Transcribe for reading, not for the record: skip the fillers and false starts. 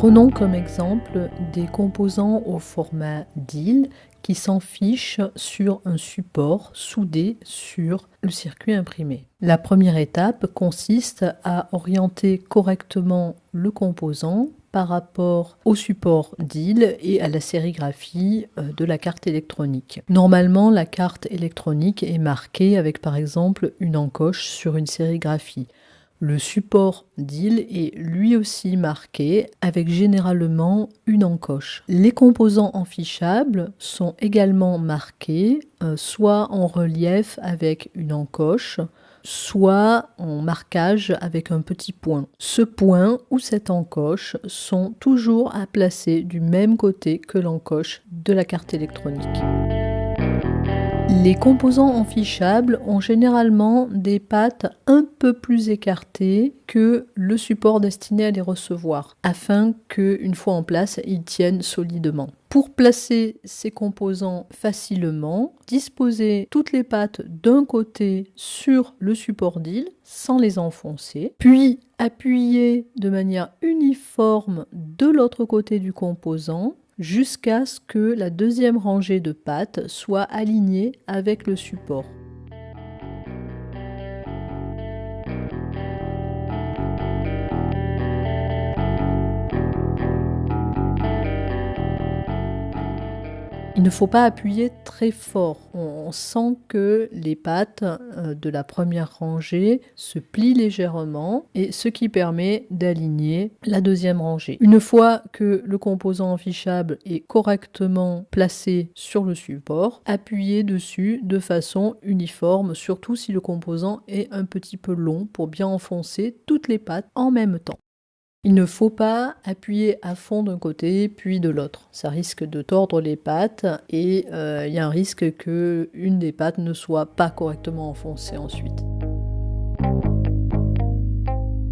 Prenons comme exemple des composants au format DIL qui s'enfichent sur un support soudé sur le circuit imprimé. La première étape consiste à orienter correctement le composant par rapport au support DIL et à la sérigraphie de la carte électronique. Normalement, la carte électronique est marquée avec par exemple une encoche sur une sérigraphie. Le support DIL est lui aussi marqué avec généralement une encoche. Les composants enfichables sont également marqués, soit en relief avec une encoche, soit en marquage avec un petit point. Ce point ou cette encoche sont toujours à placer du même côté que l'encoche de la carte électronique. Les composants enfichables ont généralement des pattes un peu plus écartées que le support destiné à les recevoir, afin qu'une fois en place, ils tiennent solidement. Pour placer ces composants facilement, disposez toutes les pattes d'un côté sur le support DIL sans les enfoncer, puis appuyez de manière uniforme de l'autre côté du composant jusqu'à ce que la deuxième rangée de pattes soit alignée avec le support. Il ne faut pas appuyer très fort. On sent que les pattes de la première rangée se plient légèrement, et ce qui permet d'aligner la deuxième rangée. Une fois que le composant enfichable est correctement placé sur le support, appuyez dessus de façon uniforme, surtout si le composant est un petit peu long pour bien enfoncer toutes les pattes en même temps. Il ne faut pas appuyer à fond d'un côté puis de l'autre. Ça risque de tordre les pattes et il y a un risque qu'une des pattes ne soit pas correctement enfoncée ensuite.